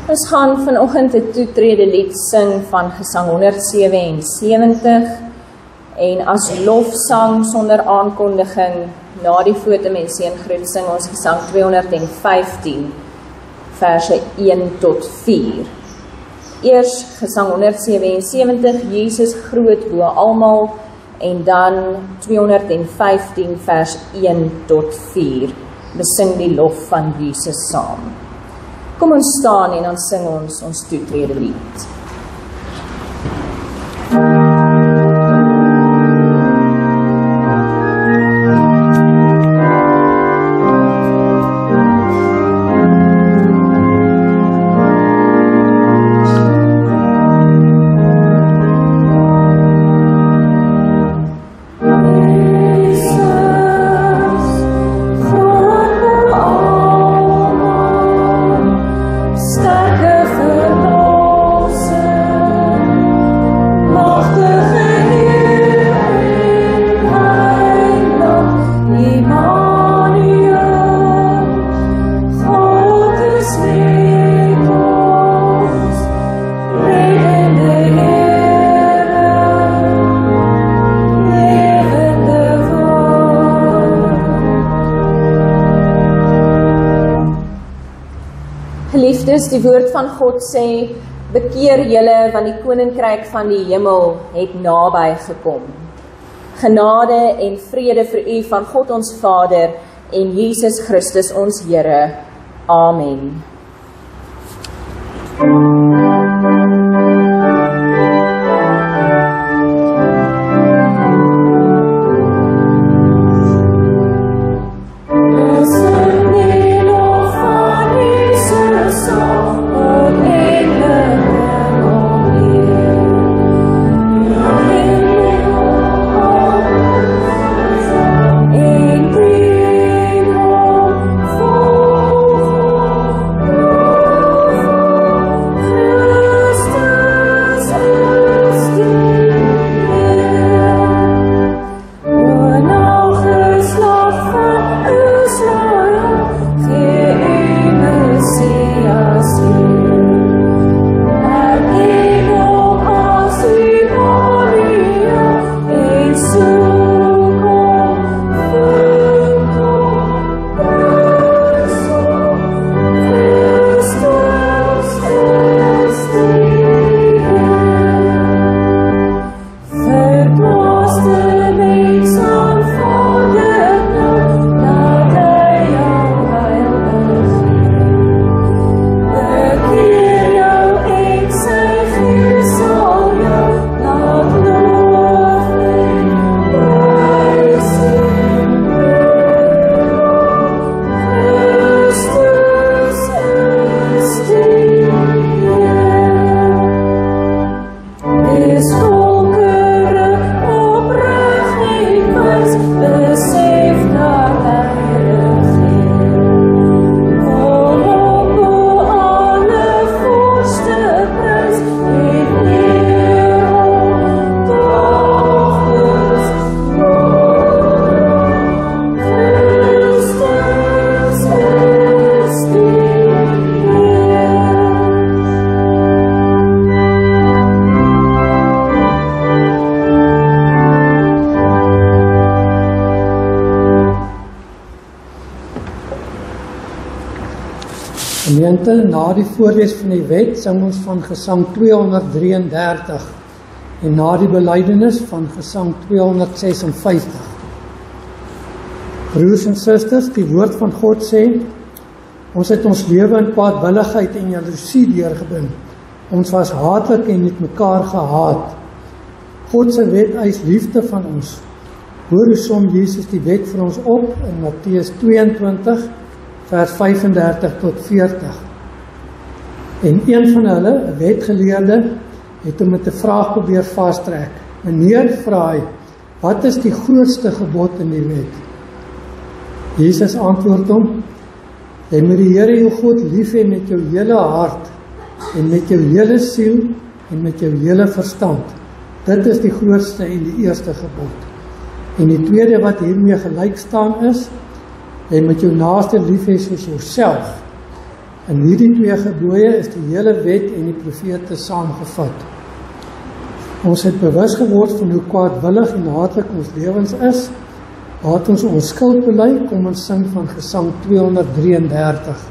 Ons gaan vanoggend 'n toetrede lied sing van Gesang 177 en as lofsang sonder aankondiging na die foto met seëngroet sing ons Gesang 215 verse 1 tot 4. Eers Gesang 177 Jesus groot bo almal en dan 215 vers 1 tot 4. Besing die lof van Jesus saam. Kom ons staan en dan sing ons toetrede lied. Geliefdes, die woord van God sê, bekeer julle, want die koninkryk van die hemel het naby gekom. Genade en vrede vir u van God ons Vader en Jesus Christus ons Here. Amen. Gemeente, na die voorlees van die wet sing ons van Gesang 233 en na die belydenis van Gesang 256. Broers en susters, die woord van God sê, ons het ons lewe in kwaadwilligheid en jaloesie deurgebind. Ons was haatlik en het mekaar gehaat. God se wet eis liefde van ons. Hoor hoe som Jesus die wet vir ons op in Matteus 22 vers 35 tot 40. En een van hulle, 'n wetgeleerde, het hom met 'n vraag probeer vastrek. Meneer, vra hy, wat is die grootste gebod in die wet? Jesus antwoord hom, jy moet die Here jou God lief hê met jou hele hart en met jou hele siel en met jou hele verstand. Dit is die grootste en die eerste gebod. En die tweede wat hiermee gelyk staan is, jy moet jou naaste lief hê soos jouself. In hierdie 2 gebooie is die hele wet en die profete saamgevat. Ons het bewus geword van hoe kwaadwillig en haatlik ons lewens is. Laat ons skuld bely, kom ons sing van Gesang 233.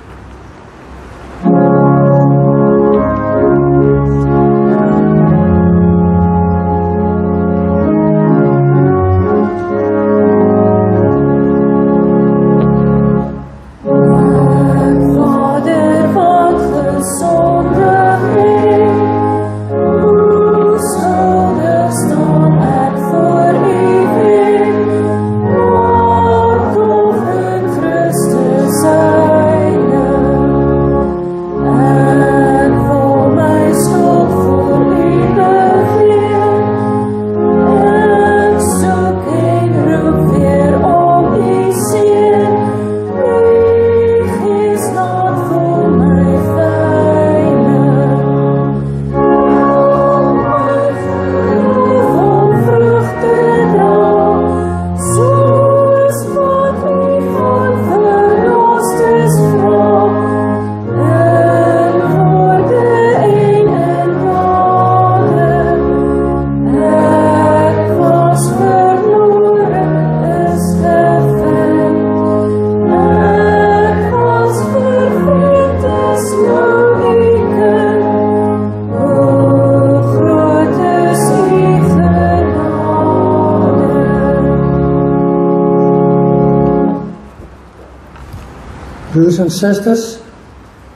Broers en susters,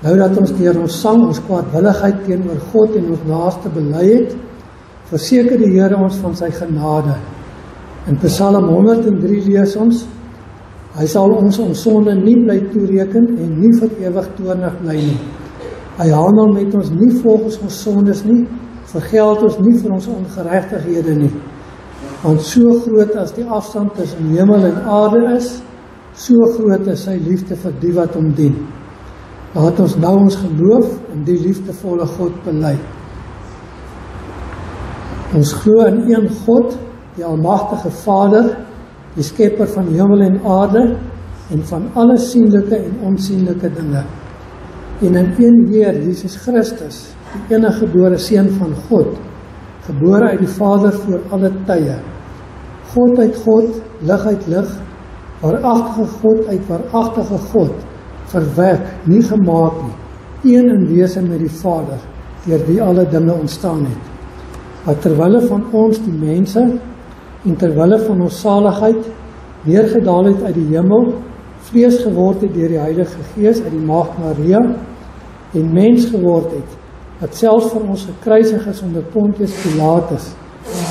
nou dat ons deur ons sang ons kwaadwilligheid teenoor God en ons naaste bely het, verseker die Here ons van sy genade. In Psalm 103 lees ons: Hy sal ons sonde nie bly toereken en nie vir ewig toornig bly nie. Hy handel met ons nie volgens ons sondes nie, vergeld ons nie vir ons ongeregtighede nie. Want so groot as die afstand tussen hemel en aarde is, so groot is sy liefde vir die wat hom dien. Laat ons nou ons geloof in die liefdevolle God bely. Ons glo in een God, die almagtige Vader, die skepper van hemel en aarde en van alle sienlike en onsienlike dinge. En in een Heer, Jesus Christus, die enige gebore Seun van God, gebore uit die Vader voor alle tye. God uit God, lig uit lig, waaragtige God uit waaragtige God, verwek, nie gemaak nie, een in wese met die Vader, deur wie alle dinge ontstaan het. Wat terwille van ons die mense, en terwille van ons saligheid, neergedaal het uit die hemel, vlees geword het deur die Heilige Gees uit die Maagd Maria, en mens geword het, wat selfs vir ons gekruisig is onder Pontius Pilatus,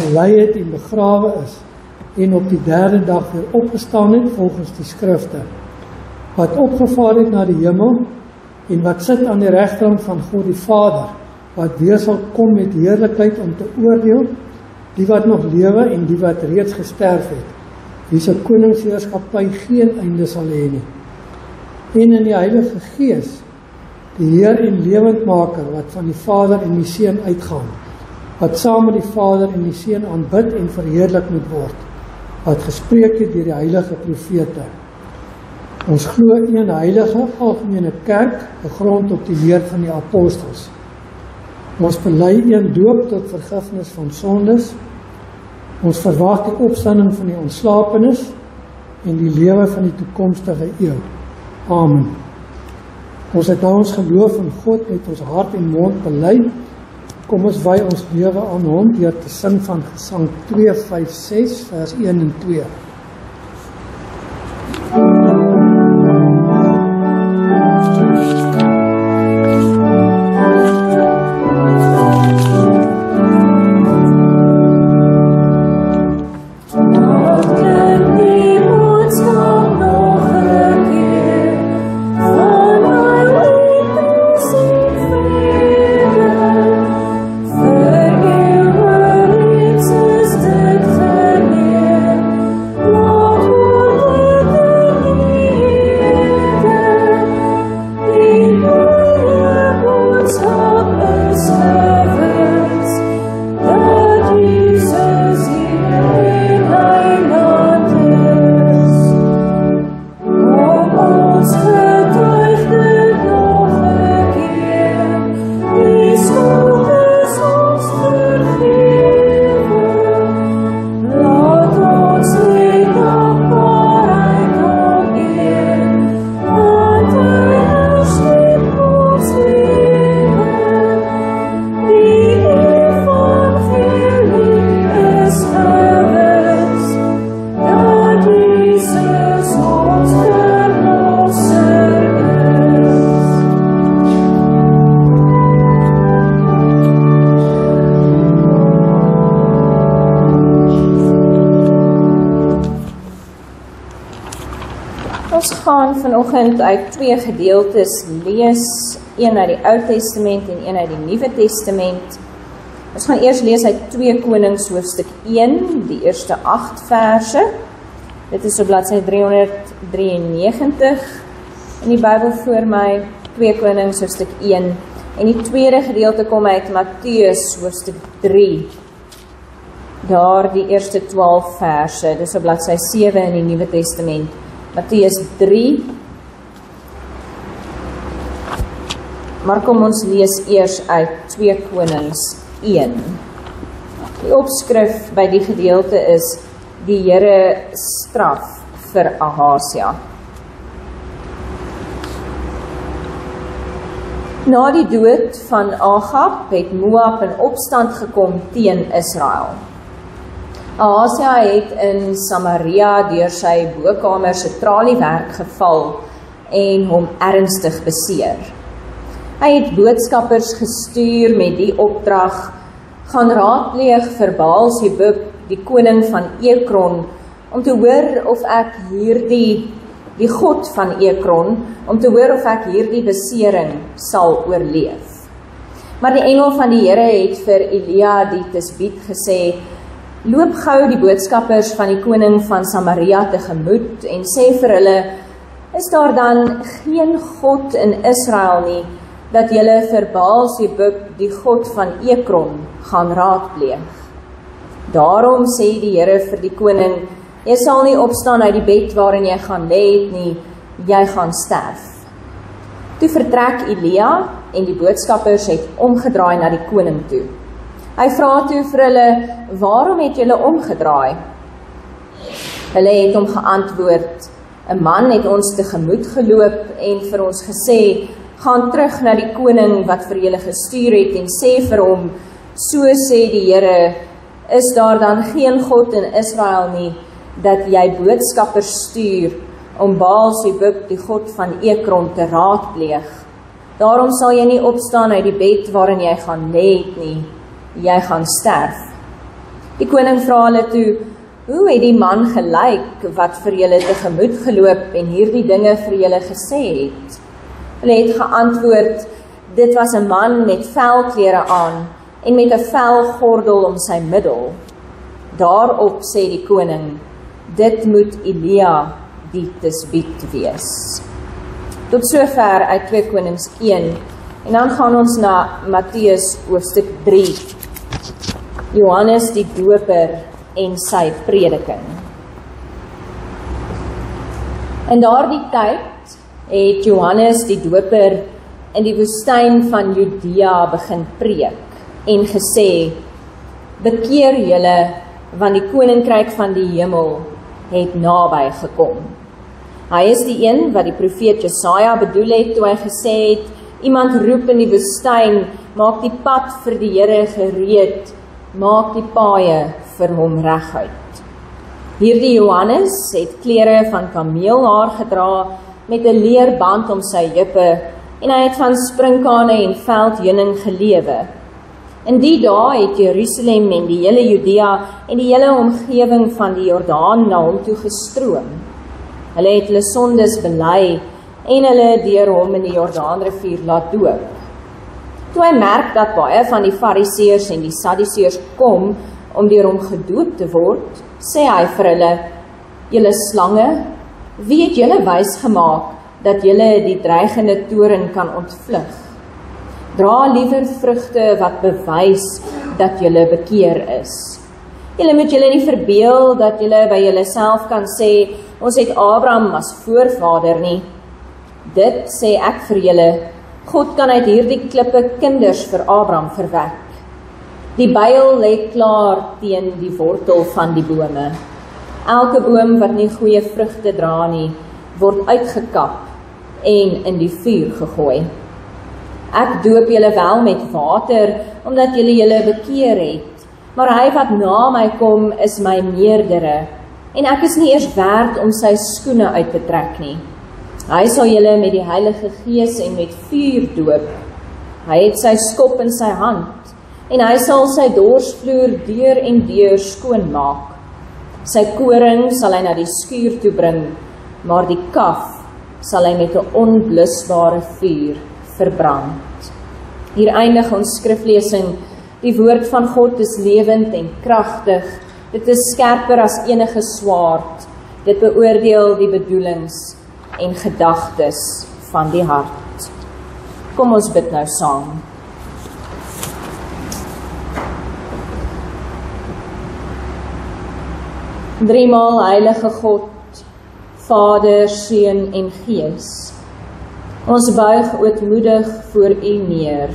gelei het en begrawe is, en op die 3de dag weer opgestaan het volgens die skrifte, wat opgevaar het na die hemel, en wat sit aan die regterhand van God die Vader, wat weer sal kom met heerlikheid om te oordeel, die wat nog lewe en die wat reeds gesterf het, wie se koningsheerskappy geen einde sal hê nie. En in die Heilige Gees, die Heer en lewendmaker, wat van die Vader en die Seun uitgaan, wat saam met die Vader en die Seun aanbid en verheerlik moet word, wat gespreek het deur die heilige profete. Ons glo een heilige, algemene kerk, gegrond op die leer van die apostels. Ons bely een doop tot vergifnis van sondes. Ons verwag die opstanding van die ontslapenis en die lewe van die toekomstige eeu. Amen. Ons het nou ons geloof in God met ons hart en mond bely. Kom ons wy ons lewe aan hom deur te sing van Gesang 256 vers 1 en 2. Voor gaan vanoggend uit 2 gedeeltes lees, een uit die Ou Testament en een uit die Nuwe Testament. Ons gaan eers lees uit 2 Konings hoofstuk 1, die eerste 8 verse. Dit is op bladsy 393 in die Bybel voor my, 2 Konings hoofstuk 1. En die tweede gedeelte kom uit Matteus hoofstuk 3. Daar die eerste 12 verse, dis op bladsy 7 in die Nuwe Testament. Matteus 3. Maar kom ons lees eers uit 2 Konings 1. Die opskrif by die gedeelte is die Here straf vir Ahasia. Na die dood van Agab het Moab in opstand gekom teen Israel. Ahasia het in Samaria deur sy bokamer se traliewerk geval en hom ernstig beseer. Hy het boodskappers gestuur met die opdrag: gaan raadpleeg vir Baal-Zebub, die koning van Ekron, om te hoor of ek die god van Ekron, om te hoor of ek hierdie besering sal oorleef. Maar die engel van die Here het vir Elia die Tisbiet gesê: loop gou die boodskappers van die koning van Samaria tegemoet en sê vir hulle: is daar dan geen god in Israel nie, dat julle vir Baal-Zebub, die god van Ekron, gaan raadpleeg? Daarom sê die Here vir die koning: jy sal nie opstaan uit die bed waarin jy gaan lê het nie, jy gaan sterf. Toe vertrek Elia en die boodskappers het omgedraai na die koning toe. Hy vra toe vir hulle: waarom het julle omgedraai? Hulle het hom geantwoord: 'n man het ons tegemoet geloop en vir ons gesê: gaan terug na die koning wat vir julle gestuur het en sê vir hom: so sê die Here, is daar dan geen god in Israel nie, dat jy boodskappers stuur om Baal-Zebub, die god van Ekron, te raadpleeg? Daarom sal jy nie opstaan uit die bed waarin jy gaan lê het nie, jy gaan sterf. Die koning vra hulle toe: hoe het die man gelyk wat vir julle tegemoet geloop en hierdie dinge vir julle gesê het? Hulle het geantwoord: dit was 'n man met velklere aan en met 'n velgordel om sy middel. Daarop sê die koning: dit moet Elia die Tisbiet wees. Tot sover uit 2 Konings 1. En dan gaan ons na Matteus hoofstuk 3. Johannes die Doper en sy prediking. In daardie tyd het Johannes die Doper in die woestyn van Judea begin preek en gesê: bekeer julle, want die koninkryk van die hemel het naby gekom. Hy is die een wat die profeet Jesaja bedoel het toe hy gesê het: iemand roep in die woestyn, maak die pad vir die Here gereed, maak die paaie vir hom reguit. Hierdie Johannes het klere van kameelhaar gedra met 'n leerband om sy heupe en hy het van sprinkane en veldheuning gelewe. In die dae het Jerusalem en die hele Judea en die hele omgewing van die Jordaan na hom toe gestroom. Hulle het hulle sondes bely en hulle deur hom in die Jordaanrivier laat doop. Toe hy merk dat baie van die Fariseërs en die Sadduseërs kom om deur hom gedoop te word, sê hy vir hulle: julle slange, wie het julle wys gemaak dat julle die dreigende toorn kan ontvlug? Dra liewer vrugte wat bewys dat julle bekeer is. Julle moet julle nie verbeel dat julle by julleself kan sê: ons het Abraham as voorvader nie. Dit sê ek vir julle: God kan uit hierdie klippe kinders vir Abraham verwek. Die byl lê klaar teen die wortel van die bome. Elke boom wat nie goeie vrugte dra nie, word uitgekap en in die vuur gegooi. Ek doop julle wel met water, omdat julle julle bekeer het, maar hy wat na my kom is my meerdere, en ek is nie eers werd om sy skoene uit te trek nie. Hy sal julle met die Heilige Gees en met vuur doop. Hy het sy skop in sy hand, en hy sal sy dorsvloer deur en deur skoon maak. Sy koring sal hy na die skuur toe bring, maar die kaf sal hy met 'n onblusbare vuur verbrand. Hier eindig ons skriflesing. Die woord van God is lewend en kragtig. Dit is skerper as enige swaard. Dit beoordeel die bedoelings en gedagtes van die hart. Kom ons bid nou saam. Driemaal heilige God, Vader, Seun en Gees. Ons buig ootmoedig voor U neer.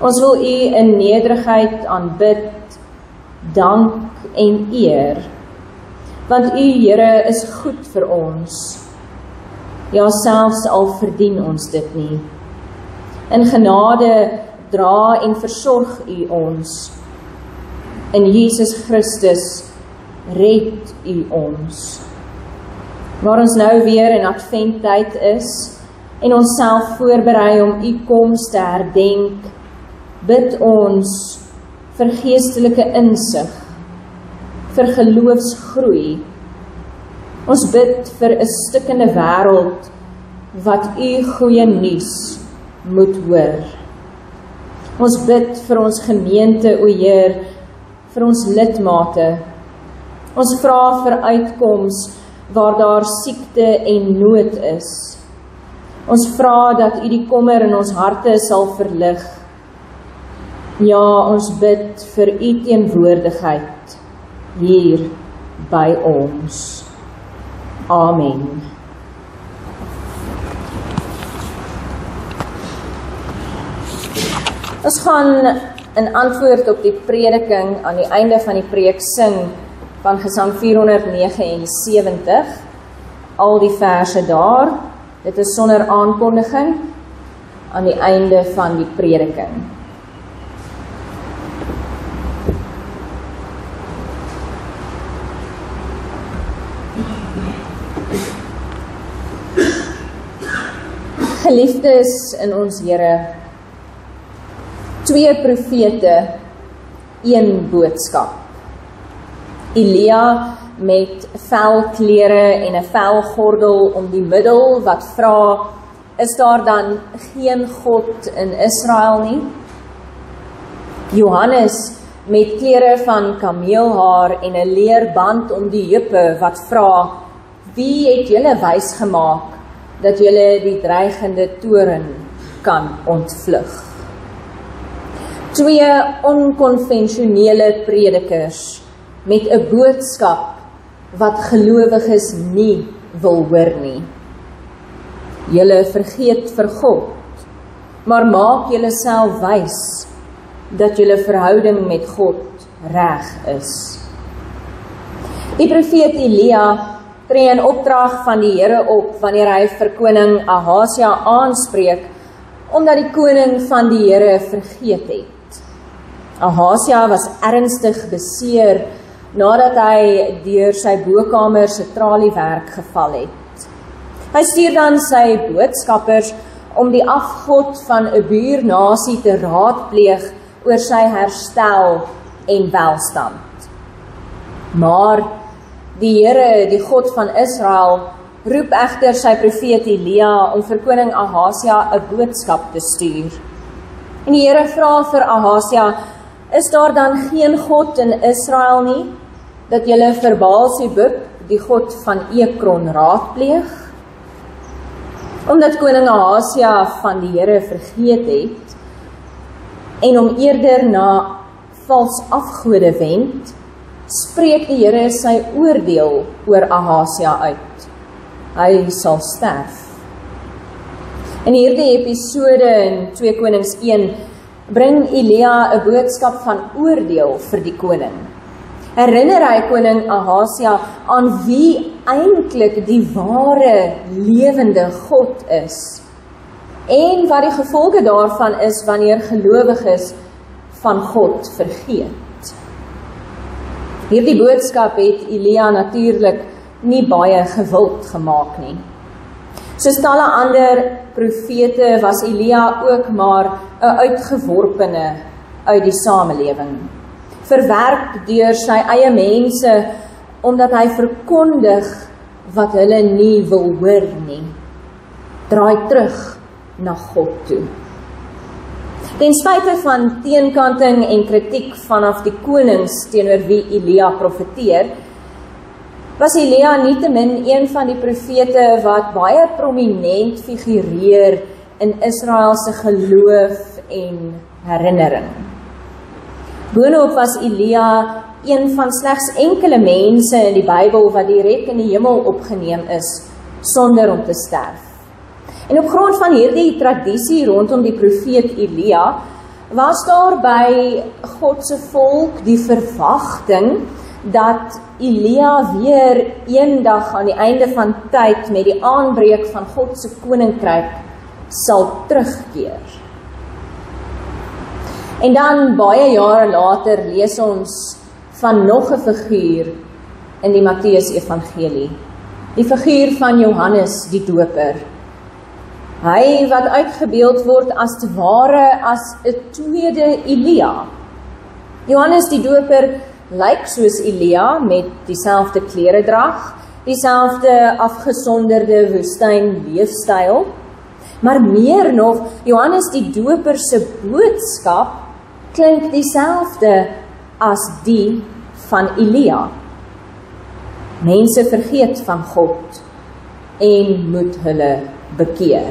Ons wil U in nederigheid aanbid, dank en eer. Want U, Here, is goed vir ons. Ja, selfs al verdien ons dit nie. In genade dra en versorg U ons. In Jesus Christus red U ons. Waar ons nou weer in adventtyd is en ons self voorberei om U koms te herdenk, bid ons vir geestelike insig, vir geloofsgroei. Ons bid vir 'n stikkende wêreld wat U goeie nuus moet hoor. Ons bid vir ons gemeente, o Heer, vir ons lidmate. Ons vra vir uitkoms waar daar siekte en nood is. Ons vra dat U die kommer in ons harte sal verlig. Ja, ons bid vir U teenwoordigheid hier by ons. Amen. Ons gaan in antwoord op die prediking aan die einde van die preek sing van Gesang 479, al die verse daar. Dit is sonder aankondiging aan die einde van die prediking. Geliefdes in ons Here, 2 profete, 1 boodskap. Elia met velklere en 'n velgordel om die middel wat vra, is daar dan geen God in Israel nie? Johannes met klere van kameelhaar en 'n leerband om die heupe wat vra, wie het julle wys gemaak dat julle die dreigende toren kan ontvlug? 2 onkonvensionele predikers met 'n boodskap wat gelowiges nie wil hoor nie. Julle vergeet vir God, maar maak julle self wys dat julle verhouding met God reg is. Die profeet Elia tree in opdrag van die Here op wanneer hy vir koning Ahasia aanspreek, omdat die koning van die Here vergeet het. Ahasia was ernstig beseer nadat hy deur sy bokamer se traliewerk geval het. Hy stuur dan sy boodskappers om die afgod van 'n buurnasie te raadpleeg oor sy herstel en welstand. Maar die Here, die God van Israel, roep egter sy profeet Elia om vir koning Ahasia 'n boodskap te stuur. En die Here vra vir Ahasia, is daar dan geen God in Israel nie, dat julle vir Baal-Zebub, die God van Ekron, raadpleeg? Omdat koning Ahasia van die Here vergeet het, en om eerder na vals afgode wend, spreek die Here sy oordeel oor Ahasia uit. Hy sal sterf. In hierdie episode in 2 Konings 1 bring Elia 'n boodskap van oordeel vir die koning. Herinner hy koning Ahasia aan wie eintlik die ware lewende God is en wat die gevolge daarvan is wanneer gelowiges van God vergeet. Hierdie boodskap het Elia natuurlik nie baie gewild gemaak nie. Soos talle ander profete was Elia ook maar 'n uitgeworpene uit die samelewing, verwerp deur sy eie mense omdat hy verkondig wat hulle nie wil hoor nie. draai terug na God toe. Ten spyte van teenkanting en kritiek vanaf die konings teenoor wie Elia profeteer, was Elia nietemin een van die profete wat baie prominent figureer in Israel se geloof en herinnering. Boonop was Elia een van slegs enkele mense in die Bybel wat direk in die hemel opgeneem is, sonder om te sterf. En op grond van hierdie tradisie rondom die profeet Elia, was daar by God se volk die verwagting dat Elia weer eendag aan die einde van tyd met die aanbreek van God se koninkryk sal terugkeer. En dan baie jare later lees ons van nog 'n figuur in die Matteus Evangelie, die figuur van Johannes die Doper. Hy wat uitgebeeld word as te ware as 'n tweede Elia. Johannes die Doper lyk soos Elia met dieselfde kleredrag, dieselfde afgesonderde woestyn leefstyl, maar meer nog, Johannes die Doper se boodskap klink dieselfde as die van Elia. Mense vergeet van God en moet hulle bekeer.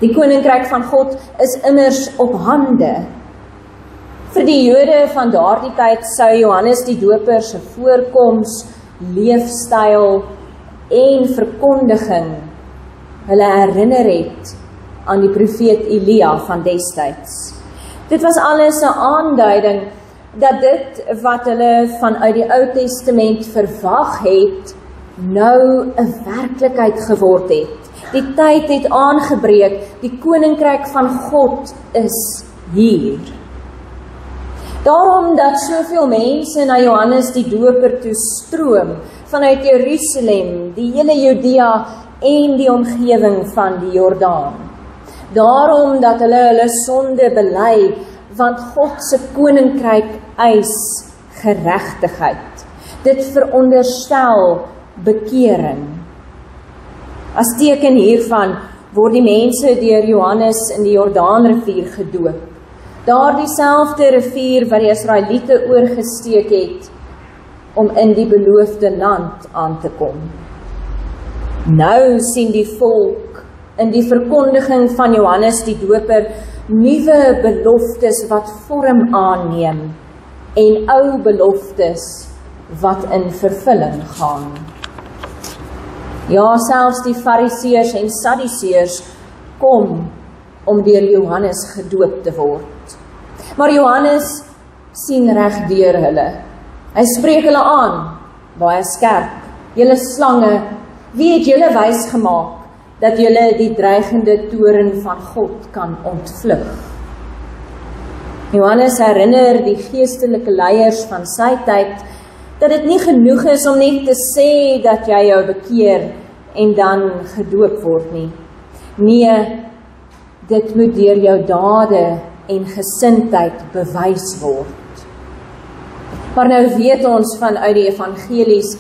Die koninkryk van God is immers op hande. Vir die Jode van daardie tyd sou Johannes die Doper se voorkoms, leefstyl en verkondiging hulle herinner het aan die profeet Elia van destyds. Dit was alles 'n aanduiding dat dit wat hulle vanuit die Ou Testament verwag het, nou 'n werklikheid geword het. Die tyd het aangebreek, die koninkryk van God is hier. Daarom dat soveel mense na Johannes die Doper toe stroom, vanuit Jerusalem, die hele Judea en die omgewing van die Jordaan. Daarom dat hulle sonde bely, want God se koninkryk eis geregtigheid. Dit veronderstel bekering. As teken hiervan word die mense deur Johannes in die Jordaanrivier gedoop. Daardie selfde rivier wat die Israeliete oorgesteek het om in die beloofde land aan te kom. Nou sien die volk in die verkondiging van Johannes die Doper nuwe beloftes wat vorm aanneem en ou beloftes wat in vervulling gaan. Ja, selfs die Fariseërs en Sadduseërs kom om deur Johannes gedoop te word. Maar Johannes sien reg deur hulle. Hy spreek hulle aan, baie skerp. Julle slange, wie het julle wys gemaak dat julle die dreigende toorn van God kan ontvlug? Johannes herinner die geestelike leiers van sy tyd dat dit nie genoeg is om net te sê dat jy jou bekeer en dan gedoop word nie. Nee, dit moet deur jou dade en gesindheid bewys word. Maar nou weet ons vanuit die evangelies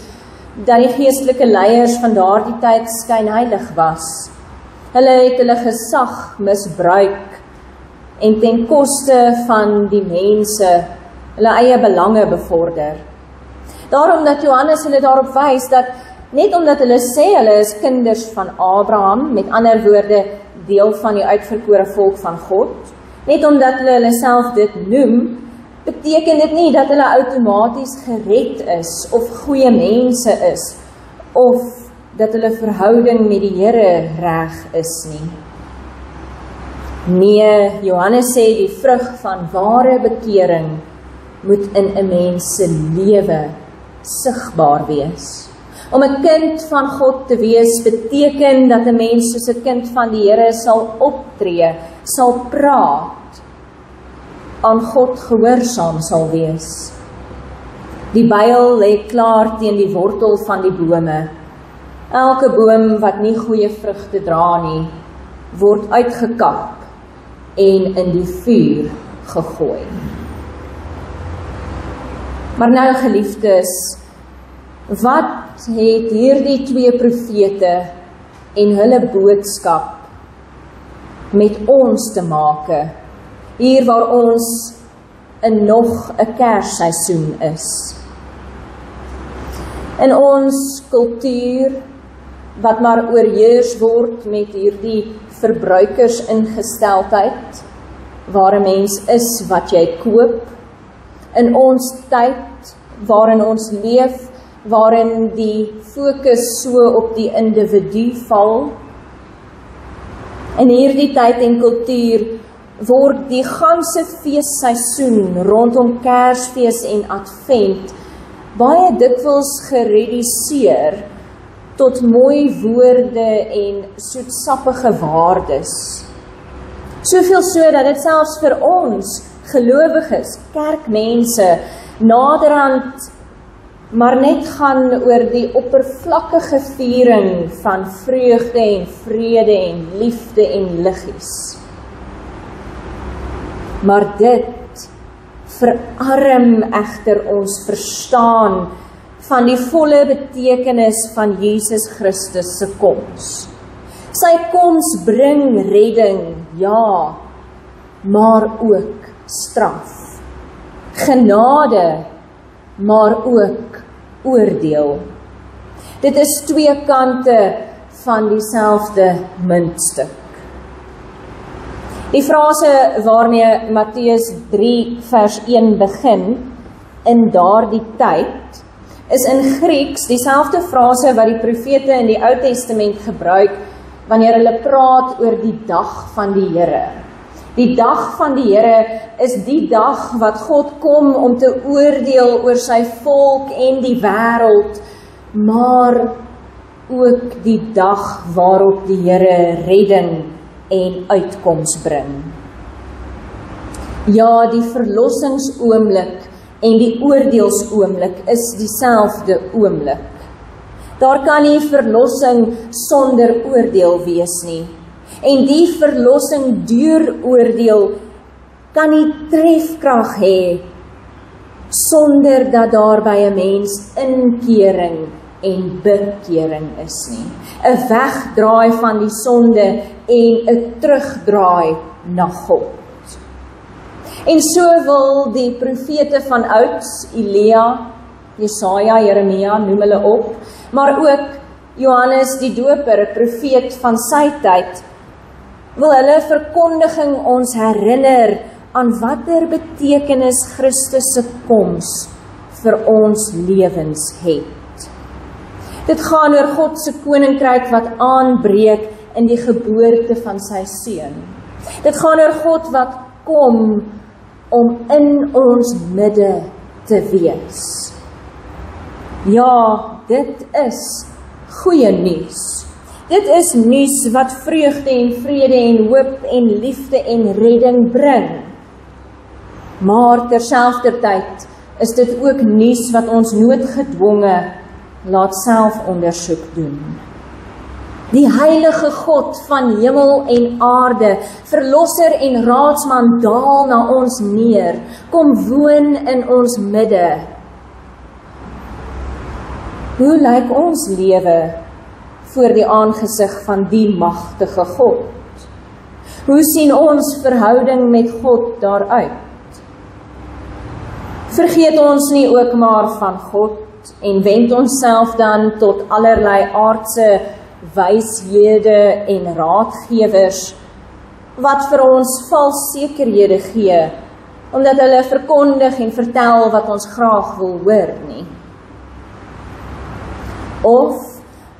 dat die geestelike leiers van daardie tyd skynheilig was. Hulle het hulle gesag misbruik en ten koste van die mense hulle eie belange bevorder. Daarom dat Johannes hulle daarop wys dat net omdat hulle sê hulle is kinders van Abraham, met ander woorde deel van die uitverkore volk van God, net omdat hulle self dit noem, beteken dit nie dat hulle outomaties gered is of goeie mense is of dat hulle verhouding met die Here reg is nie. Nee, Johannes sê die vrug van ware bekering moet in 'n mens se lewe sigbaar wees. Om 'n kind van God te wees beteken dat 'n mens soos 'n kind van die Here sal optree, sal praat, aan God gehoorsaam sal wees. Die byl lê klaar teen die wortel van die bome. Elke boom wat nie goeie vrugte dra nie, word uitgekap en in die vuur gegooi. Maar nou geliefdes, wat het hierdie twee profete en hulle boodskap met ons te maak, hier waar ons in nog 'n Kersseisoen is. In ons kultuur, wat maar oorheers word met hierdie verbruikersingesteldheid, waar 'n mens is wat jy koop, in ons tyd waarin ons leef, waarin die fokus so op die individu val, in hierdie tyd en kultuur word die ganse feesseisoen rondom Kersfees en Advent baie dikwels gereduseer tot mooi woorde en soetsappige waardes. Soveel so dat dit selfs vir ons gelowiges, kerkmense, naderhand maar net gaan oor die oppervlakkige viering van vreugde en vrede en liefde en liggies. Maar dit verarm egter ons verstaan van die volle betekenis van Jesus Christus se koms. Sy koms bring redding, ja, maar ook straf. Genade, maar ook oordeel. Dit is twee kante van dieselfde muntstuk. Die frase waarmee Matteus 3 vers 1 begin, in daardie tyd, is in Grieks dieselfde frase wat die profete in die Ou Testament gebruik wanneer hulle praat oor die dag van die Here. Die dag van die Here is die dag wat God kom om te oordeel oor sy volk en die wêreld, maar ook die dag waarop die Here redding en uitkoms bring. Ja, die verlossingsoomblik en die oordeelsoomblik is dieselfde oomblik. Daar kan nie verlossing sonder oordeel wees nie. En die verlossing deur oordeel kan nie trefkrag hê sonder dat daar by 'n mens inkering en bekering is nie. 'n Wegdraai van die sonde en 'n terugdraai na God. En so wil die profete van ouds, Elia, Jesaja, Jeremia, noem hulle op, maar ook Johannes die Doper, 'n profeet van sy tyd, wil hulle verkondiging ons herinner aan watter betekenis Christus se koms vir ons lewens het. Dit gaan oor God se koninkryk wat aanbreek in die geboorte van sy seun. Dit gaan oor God wat kom om in ons midde te wees. Ja, dit is goeie nuus. Dit is nuus wat vreugde en vrede en hoop en liefde en redding bring. Maar terselfdertyd is dit ook nuus wat ons noodgedwonge laat selfondersoek doen. Die heilige God van hemel en aarde, verlosser en raadsman, daal na ons neer, kom woon in ons midde. Hoe lyk ons lewe voor die aangesig van die magtige God? Hoe sien ons verhouding met God daaruit? Vergeet ons nie ook maar van God en wend onsself dan tot allerlei aardse wyshede en raadgewers wat vir ons vals sekerhede gee, omdat hulle verkondig en vertel wat ons graag wil hoor nie. Of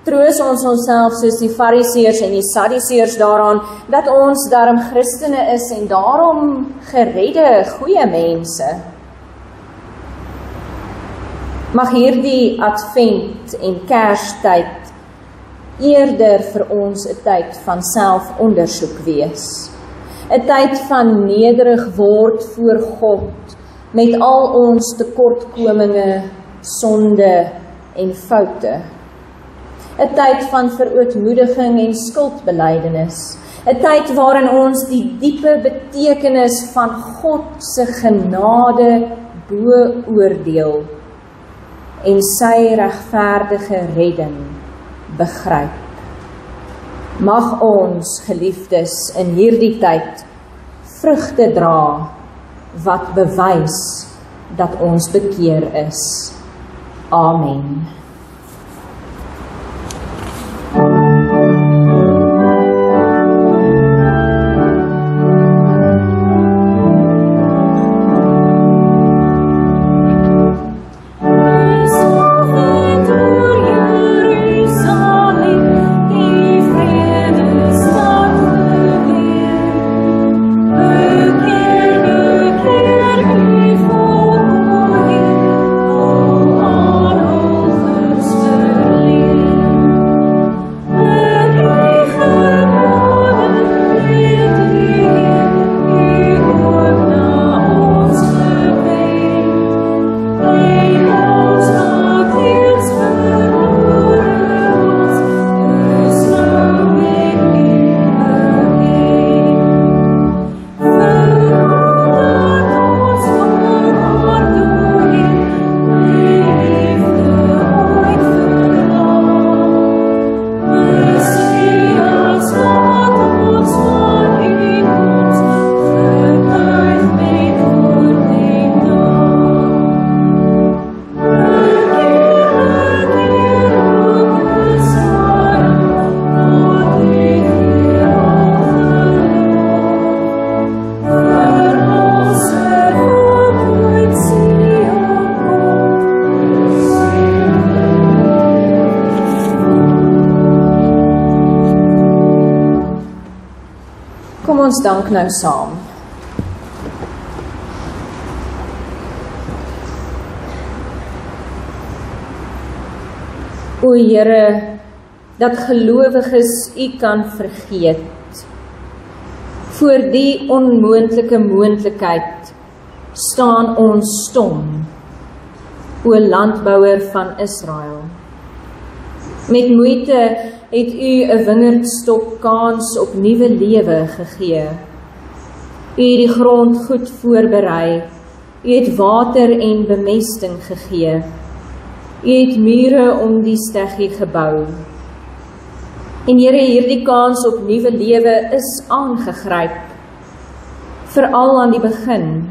troos ons onsself soos die Fariseërs en die Sadduseërs daaraan dat ons darm Christene is en daarom geredde goeie mense. Mag hierdie Advent en Kerstyd eerder vir ons 'n tyd van selfondersoek wees. 'n Tyd van nederig word voor God met al ons tekortkominge, sonde en foute. 'n Tyd van verootmoediging en skuldbelydenis. 'n Tyd waarin ons die diepe betekenis van God se genade beoordeel en sy regverdige redding begryp. Mag ons, geliefdes, in hierdie tyd vrugte dra wat bewys dat ons bekeer is. Amen. Ons dank nou saam. O Here, dat gelowiges U kan vergeet. Voor die onmoontlike moontlikheid staan ons stom, o landbouer van Israel. Met moeite het U 'n wingerdstok kans op nuwe lewe gegee. U het die grond goed voorberei. U het water en bemesting gegee. U het mure om die steggie gebou. En Here, hierdie kans op nuwe lewe is aangegryp. Veral aan die begin.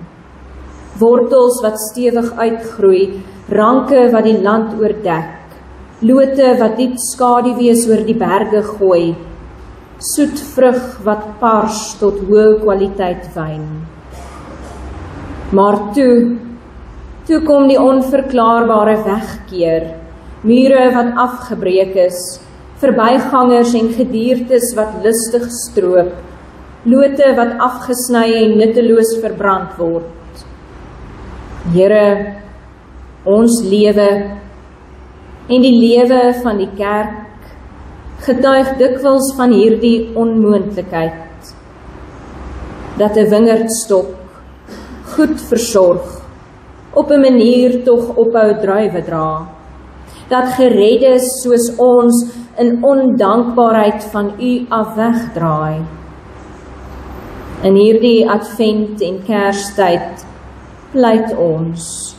Wortels wat stewig uitgroei, ranke wat die land oordek. Lote wat diep skaduwees oor die berge gooi, soet vrug wat pars tot hoë kwaliteit wyn. Maar toe kom die onverklaarbare wegkeer, mure wat afgebreek is, verbygangers en gediertes wat lustig stroop, lote wat afgesny en nutteloos verbrand word. Here, ons lewe en die lewe van die kerk getuig dikwels van hierdie onmoontlikheid, dat 'n wingerdstok goed versorg, op 'n manier tog ophou druiwe dra, dat gereddes soos ons in ondankbaarheid van U af wegdraai. In hierdie advent en kerstyd pleit ons,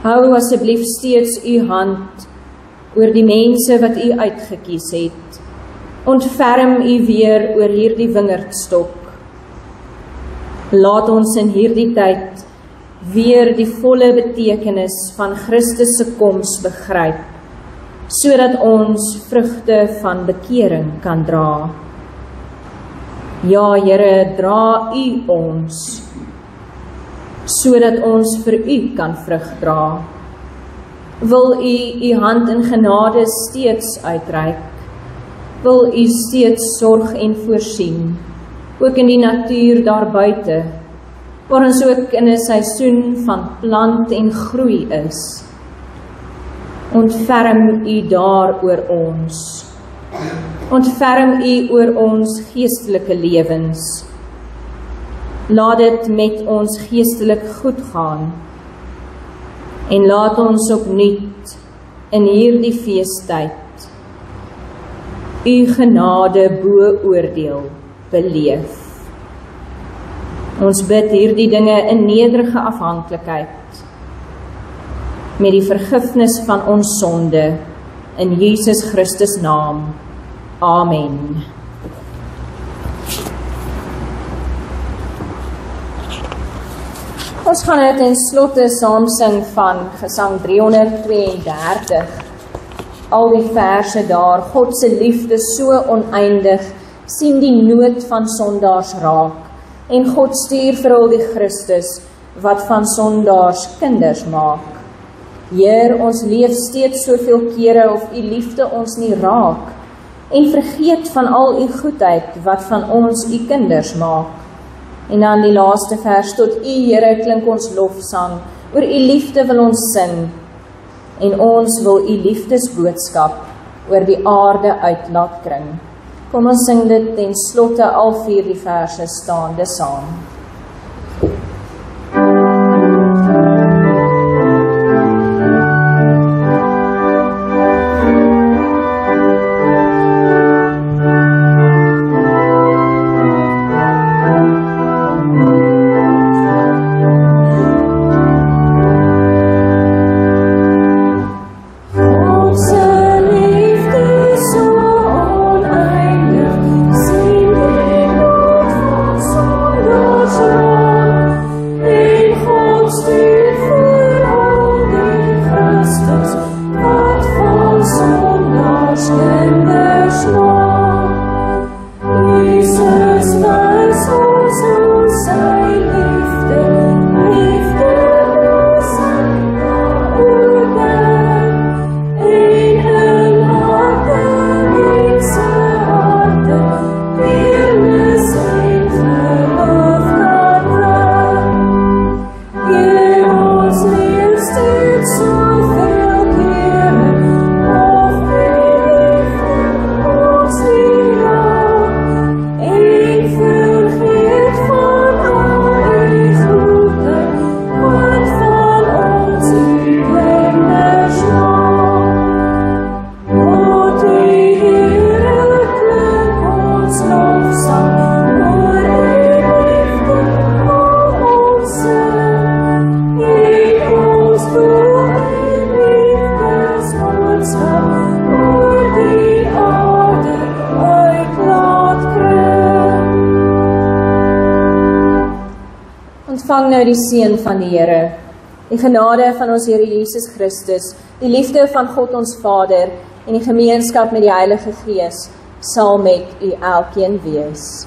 hou asseblief steeds U hand oor die mense wat U uitgekies het. Ontferm U weer oor hierdie wingerdstok. Laat ons in hierdie tyd weer die volle betekenis van Christus se koms begryp, sodat ons vrugte van bekering kan dra. Ja, Here, dra U ons, sodat ons vir U kan vrug dra. Wil U hand in genade steeds uitreik? Wil U steeds sorg en voorsien, ook in die natuur daarbuite, waar ons ook in 'n seisoen van plant en groei is? Ontferm U daar oor ons. Ontferm U oor ons geestelike lewens. Laat dit met ons geestelik goed gaan. En laat ons opnuut in hierdie feestyd U genade bo oordeel beleef. Ons bid hierdie dinge in nederige afhanklikheid, met die vergifnis van ons sonde, in Jesus Christus naam. Amen. Ons gaan nou ten slotte saam sing van Gesang 332. Al die verse daar, God se liefde so oneindig, sien die nood van sondaars raak, en God stuur vir al die Christus, wat van sondaars kinders maak. Heer, ons leef steeds soveel kere of u liefde ons nie raak, en vergeet van al u goedheid, wat van ons u kinders maak. En dan die laaste vers, tot u Here klink ons lofsang, oor u liefde wil ons sing, en ons wil u liefdesboodskap oor die aarde uit laat kring. Kom ons sing dit ten slotte al 4 die verse staande saam. Ontvang nou die seën van die Here, die genade van ons Here Jesus Christus, die liefde van God ons Vader en die gemeenskap met die Heilige Gees sal met u elkeen wees.